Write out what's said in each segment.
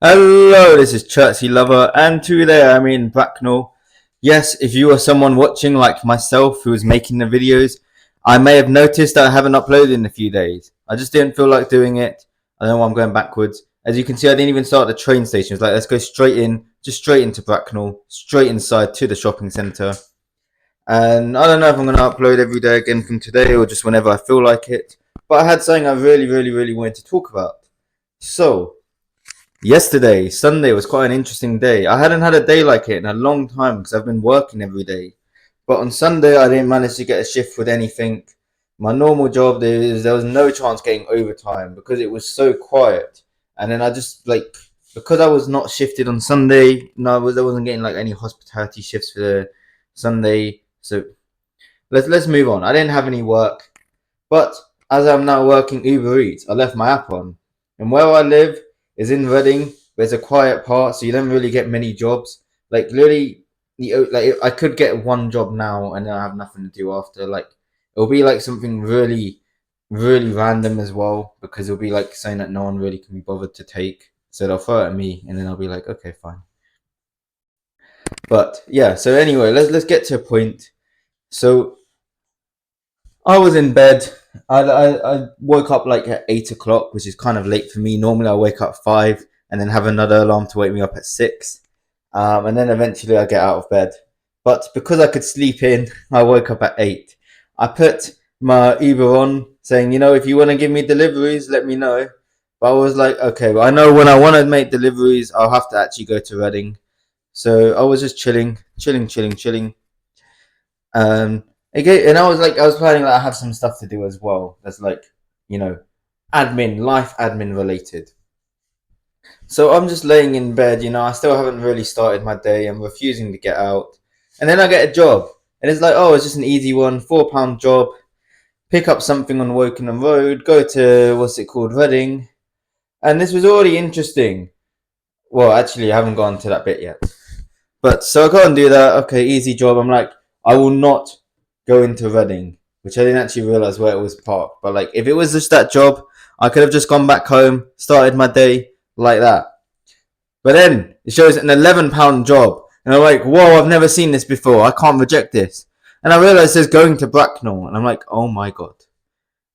Hello, this is Churchy Lover, and today I'm in Bracknell. Yes, if you are someone watching like myself who is making the videos, I may have noticed that I haven't uploaded in a few days. I just didn't feel like doing it. I don't know why I'm going backwards. As you can see, I didn't even start at the train station. It's like, let's go straight in, just straight into Bracknell, straight inside to the shopping centre. And I don't know if I'm going to upload every day again from today or just whenever I feel like it. But I had something I really wanted to talk about. So, yesterday, Sunday, was quite an interesting day. I hadn't had a day like it in a long time because I've been working every day. But on Sunday, I didn't manage to get a shift with anything. My normal job, there was no chance getting overtime because it was so quiet. And then I just because I was not shifted on Sunday. No, I wasn't getting like any hospitality shifts for the Sunday. So let's move on. I didn't have any work, but as I'm now working Uber Eats, I left my app on. And where I live is in Reading. There's a quiet part, so you don't really get many jobs. Like literally, I could get one job now, and then I have nothing to do after. Like it'll be like something really random as well, because it'll be like saying that no one really can be bothered to take. So they'll throw it at me, and then I'll be like, okay, fine. But yeah. So anyway, let's get to a point. So I was in bed. I woke up like at 8 o'clock, which is kind of late for me. Normally, I wake up 5 and then have another alarm to wake me up at 6. And then eventually I get out of bed. But because I could sleep in, I woke up at 8. I put my Uber on saying, if you want to give me deliveries, let me know. But I was like, okay, well, I know when I want to make deliveries, I'll have to actually go to Reading. So I was just chilling. Okay, and I was planning I have some stuff to do as well. That's you know, life admin related. So I'm just laying in bed. I still haven't really started my day. I'm refusing to get out, and then I get a job, and it's like, oh, it's just an easy one, £4 job. Pick up something on Wokingham Road, go to what's it called, Reading, and this was already interesting. Well, actually, I haven't gone to that bit yet. But so I go and do that. Okay, easy job. I'm like, I will not go into Reading, which I didn't actually realize where it was parked. But if it was just that job, I could have just gone back home, started my day like that. But then it shows an £11 job, and I'm like, whoa, I've never seen this before. I can't reject this. And I realize it says going to Bracknell, and I'm like, oh my god.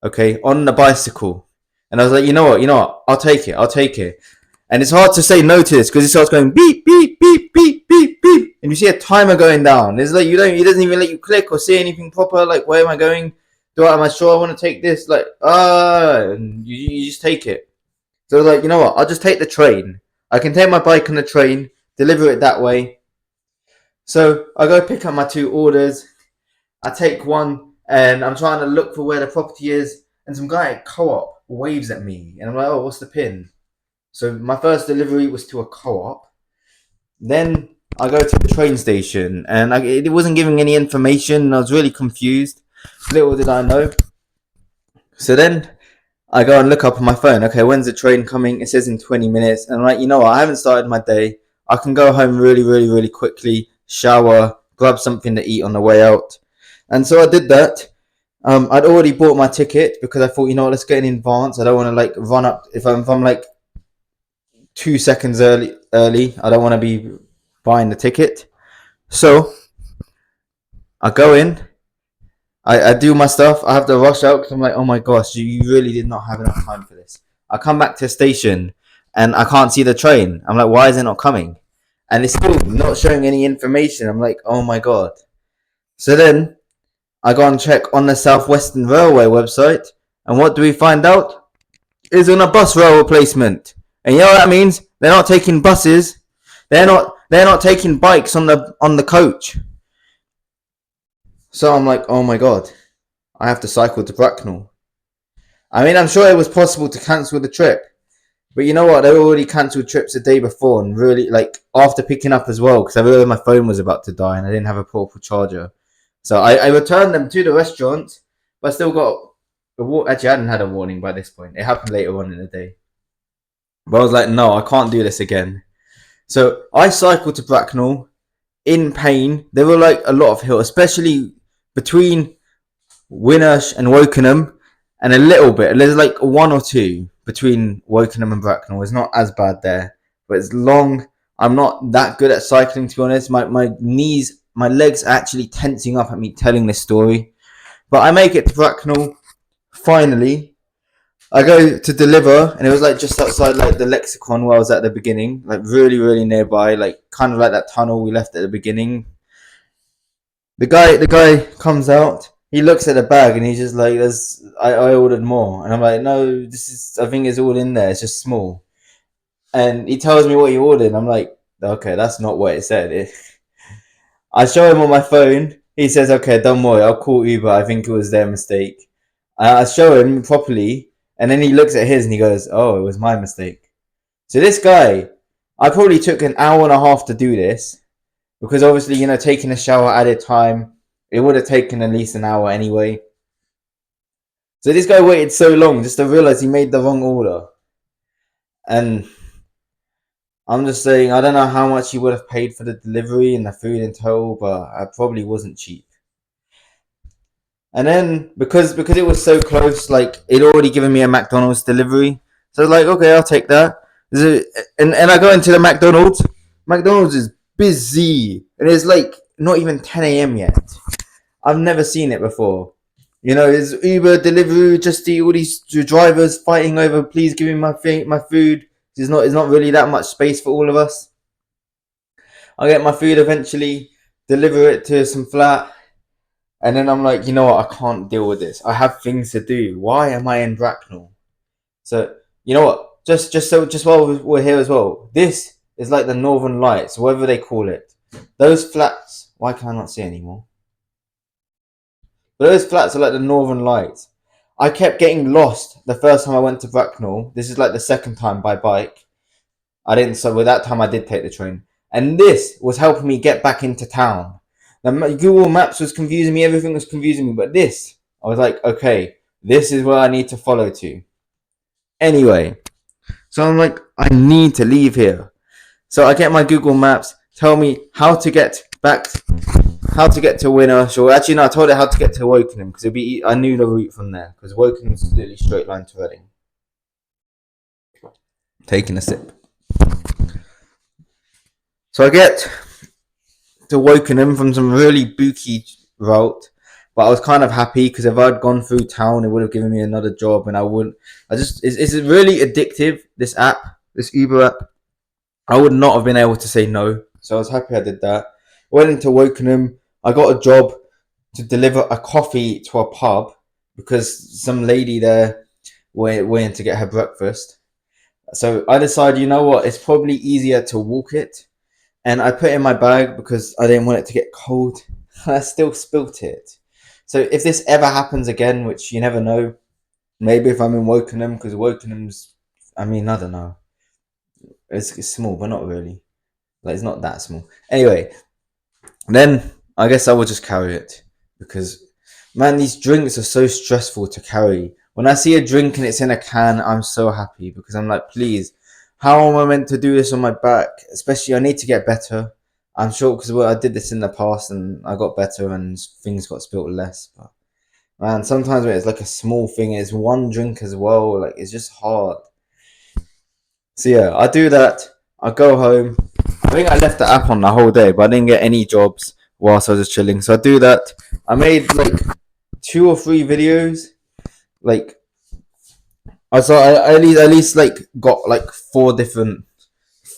Okay, on the bicycle. And I was like, you know what? I'll take it. And it's hard to say no to this because it starts going beep, beep, beep, beep, beep, beep. And you see a timer going down. It's like it doesn't even let you click or see anything proper. Like, where am I going? Am I sure I want to take this? And you just take it. So I was like, you know what? I'll just take the train. I can take my bike on the train, deliver it that way. So I go pick up my 2 orders. I take one and I'm trying to look for where the property is. And some guy at Co-op waves at me. And I'm like, oh, what's the pin? So my first delivery was to a co-op. Then I go to the train station, and it wasn't giving any information. I was really confused. Little did I know. So then I go and look up on my phone. Okay, when's the train coming? It says in 20 minutes. And I'm like, you know what? I haven't started my day. I can go home really quickly, shower, grab something to eat on the way out. And so I did that. I'd already bought my ticket because I thought, let's get in advance. I don't want to run up if I'm 2 seconds early. I don't want to be buying the ticket. So I go in. I do my stuff. I have to rush out because I'm like, oh my gosh, you really did not have enough time for this. I come back to the station and I can't see the train. I'm like, why is it not coming? And it's still not showing any information. I'm like, oh my god. So then I go and check on the South Western Railway website, and what do we find out? It's on a bus rail replacement. And you know what that means? They're not taking buses. They're not taking bikes on the coach. So I'm like, oh my god, I have to cycle to Bracknell. I mean, I'm sure it was possible to cancel the trip, but you know what? They already cancelled trips the day before, and really after picking up as well, because I realized my phone was about to die and I didn't have a proper charger. So I returned them to the restaurant, but I still got actually I hadn't had a warning by this point. It happened later on in the day. But I was like, no, I can't do this again. So I cycled to Bracknell in pain. There were a lot of hills, especially between Winnersh and Wokingham, and a little bit. There's 1 or 2 between Wokingham and Bracknell. It's not as bad there. but it's long. I'm not that good at cycling, to be honest. My knees, my legs are actually tensing up at me telling this story. But I make it to Bracknell, finally. I go to deliver, and it was like just outside like the Lexicon where I was at the beginning, like really, really nearby, like kind of like that tunnel we left at the beginning. The guy comes out. He looks at the bag and he's just like, "There's, I ordered more," and I'm like, "No, this is. I think it's all in there. It's just small." And he tells me what he ordered. And I'm like, "Okay, that's not what it said." I show him on my phone. He says, "Okay, don't worry. I'll call Uber. I think it was their mistake." I show him properly, and then he looks at his and he goes, "Oh, it was my mistake." So this guy, I probably took an hour and a half to do this because obviously, taking a shower added time. It would have taken at least an hour anyway. So this guy waited so long just to realize he made the wrong order. And I'm just saying, I don't know how much he would have paid for the delivery and the food in total, but I probably wasn't cheap. And then because it was so close, like it already given me a McDonald's delivery, so I was like, okay, I'll take that. And I go into the McDonald's. McDonald's is busy, and it's like not even 10 a.m. yet. I've never seen it before. There's Uber, Deliveroo, Just Eat, all these drivers fighting over, please give me my food. There's not really that much space for all of us. I get my food eventually, deliver it to some flat, and then I'm like, you know what? I can't deal with this. I have things to do. Why am I in Bracknell? So you know what? Just while we're here as well, this is like the Northern Lights, whatever they call it. Those flats. Why can I not see anymore? But those flats are like the Northern Lights. I kept getting lost the first time I went to Bracknell. This is like the second time by bike. I didn't. So with that time, I did take the train, and this was helping me get back into town. The Google Maps was confusing me. Everything was confusing me. But this, I was like, okay, this is where I need to follow to. Anyway, so I'm like, I need to leave here. So I get my Google Maps, tell me how to get back, how to get to Winnersh. Or actually, no, I told it how to get to Wokingham because I knew the route from there because Wokinham's literally straight line to Reading. Taking a sip. So I get to Wokingham from some really booky route, but I was kind of happy because if I'd gone through town, it would have given me another job, and I wouldn't. It's really addictive. This app, this Uber app. I would not have been able to say no, so I was happy I did that. Went into Wokingham. I got a job to deliver a coffee to a pub because some lady there went to get her breakfast. So I decided, you know what, it's probably easier to walk it. And I put it in my bag because I didn't want it to get cold. I still spilt it. So if this ever happens again, which you never know, maybe if I'm in Wokingham, because Wokinham's, I don't know. It's small, but not really. Like, it's not that small. Anyway, then I guess I will just carry it because, man, these drinks are so stressful to carry. When I see a drink and it's in a can, I'm so happy because I'm like, please, how am I meant to do this on my back? Especially, I need to get better. I'm sure because I did this in the past and I got better and things got spilt less. But man, sometimes when it's like a small thing, it's one drink as well. Like, it's just hard. So yeah, I do that. I go home. I think I left the app on the whole day, but I didn't get any jobs whilst I was just chilling. So I do that. I made like 2 or 3 videos. Like I at least like got like four different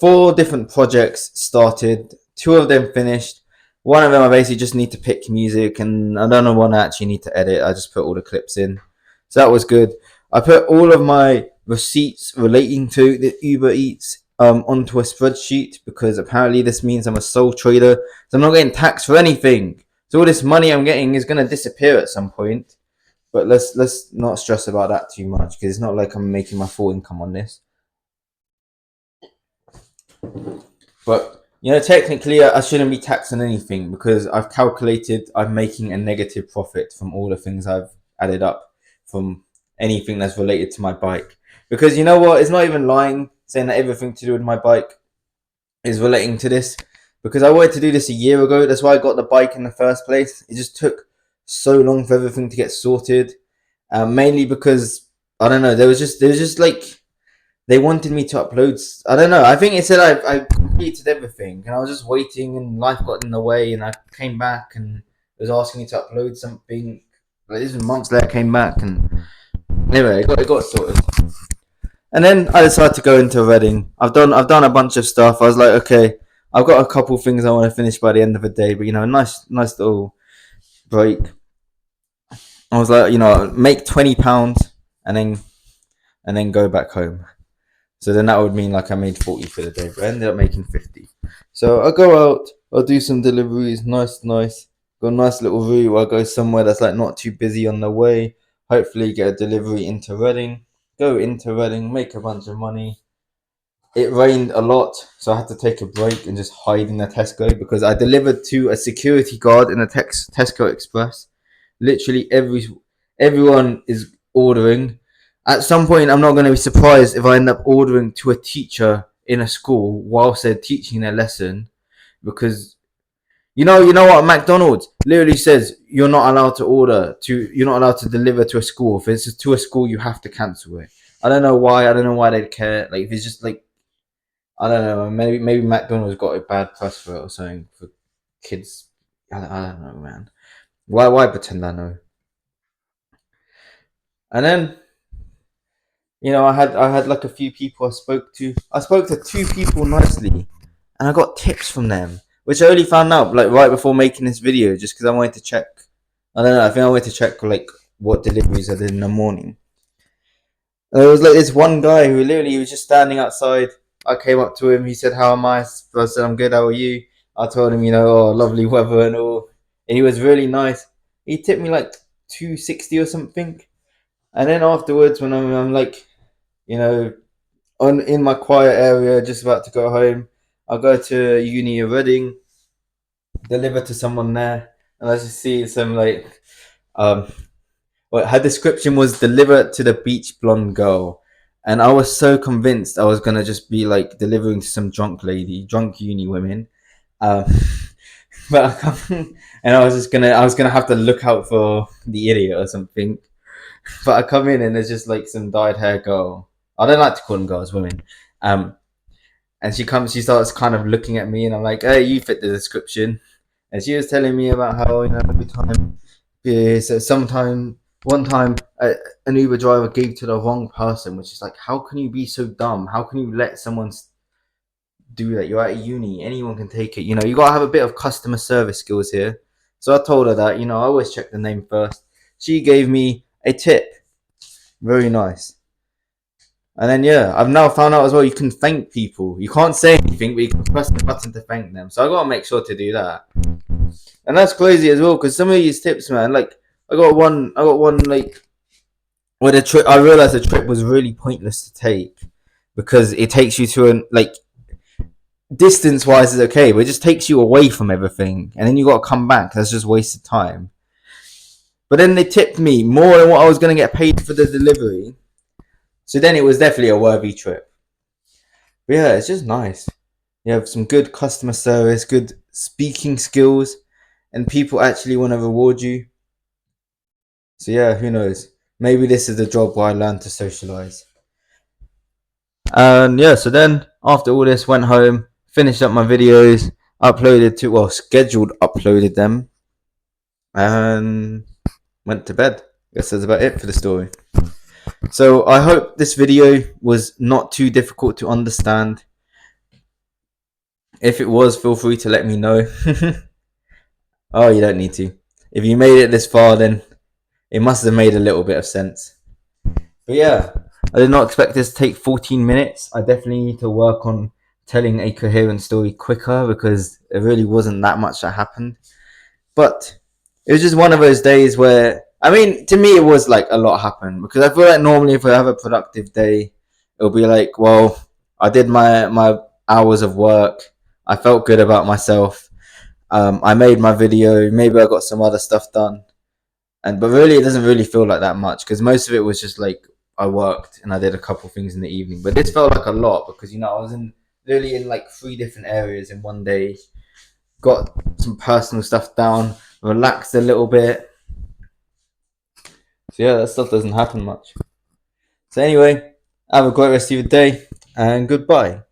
projects started. 2 of them finished. One of them I basically just need to pick music, and another one I actually need to edit. I just put all the clips in. So that was good. I put all of my receipts relating to the Uber Eats onto a spreadsheet because apparently this means I'm a sole trader, so I'm not getting taxed for anything. So all this money I'm getting is going to disappear at some point. But let's not stress about that too much because it's not like I'm making my full income on this. But technically, I shouldn't be taxed on anything because I've calculated I'm making a negative profit from all the things I've added up from anything that's related to my bike. Because you know what? It's not even lying saying that everything to do with my bike is relating to this. Because I wanted to do this a year ago. That's why I got the bike in the first place. It just took so long for everything to get sorted. Mainly because I don't know. There was just like they wanted me to upload. I don't know. I think it said I completed everything, and I was just waiting, and life got in the way, and I came back and it was asking me to upload something. Like, this was months later. I came back, and anyway, it got sorted. And then I decided to go into Reading. I've done a bunch of stuff. I was like, okay, I've got a couple things I want to finish by the end of the day, but nice little break. I was like, make £20 and then go back home. So then that would mean like I made 40 for the day, but I ended up making 50. So I go out, I'll do some deliveries, nice. Got a nice little route. I'll go somewhere that's like not too busy on the way. Hopefully get a delivery into Reading. Go into Reading, make a bunch of money. It rained a lot, so I had to take a break and just hide in the Tesco because I delivered to a security guard in a Tesco Express. Literally everyone is ordering. At some point, I'm not going to be surprised if I end up ordering to a teacher in a school whilst they're teaching their lesson, because you know what, McDonald's literally says you're not allowed to you're not allowed to deliver to a school. If it's to a school, you have to cancel it. I don't know why. I don't know why they care. Like, if it's just like, I don't know. Maybe McDonald's got a bad press for it or something for kids. I don't know, man. Why pretend I know? And then I had like a few people I spoke to. I spoke to two people nicely, and I got tips from them, which I only found out like right before making this video, just because I wanted to check. I don't know. I think I wanted to check like what deliveries I did in the morning. And there was like this one guy who literally he was just standing outside. I came up to him. He said, "How am I?" I said, "I'm good. How are you?" I told him, oh, lovely weather and all. And he was really nice. He tipped me like 260 or something. And then afterwards, when I'm like, you know, in my quiet area, just about to go home, I go to uni of Reading, deliver to someone there, and I just see some like, um, well, her description was deliver to the beach blonde girl, and I was so convinced I was gonna just be like delivering to some drunk uni women, um, but I come, and I was gonna have to look out for the idiot or something. But I come in and there's just like some dyed hair girl. I don't like to call them girls, women. Um, and she starts kind of looking at me, and I'm like, "Hey, you fit the description." And she was telling me about how every time, yeah, so one time, an Uber driver gave to the wrong person, which is like, how can you be so dumb? How can you let someone do that? You're at a uni, anyone can take it. You gotta have a bit of customer service skills here. So I told her that, I always check the name first. She gave me a tip, very nice. And then I've now found out as well you can thank people. You can't say anything, but you can press the button to thank them. So I gotta make sure to do that. And that's crazy as well, because some of these tips, man, like I got one like where the trip. I realized the trip was really pointless to take because it takes you to an like distance wise is okay, but it just takes you away from everything, and then you got to come back. That's just wasted time. But then they tipped me more than what I was gonna get paid for the delivery. So then it was definitely a worthy trip. But yeah, it's just nice. You have some good customer service, good speaking skills, and people actually want to reward you. So yeah, who knows? Maybe this is the job where I learn to socialize. And yeah, so then after all this, went home, finished up my videos, scheduled uploaded them, and went to bed. Guess that's about it for the story. So I hope this video was not too difficult to understand. If it was, feel free to let me know. Oh, you don't need to. If you made it this far, then it must have made a little bit of sense. But yeah, I did not expect this to take 14 minutes. I definitely need to work on telling a coherent story quicker because there really wasn't that much that happened. But it was just one of those days where, I mean, to me, it was like a lot happened because I feel like normally if I have a productive day, it'll be like, well, I did my hours of work. I felt good about myself. I made my video. Maybe I got some other stuff done. But really, it doesn't really feel like that much because most of it was just like I worked and I did a couple things in the evening. But this felt like a lot because I was really in like 3 different areas in one day. Got some personal stuff down, relaxed a little bit. So yeah, that stuff doesn't happen much. So anyway, Have a great rest of your day, and goodbye.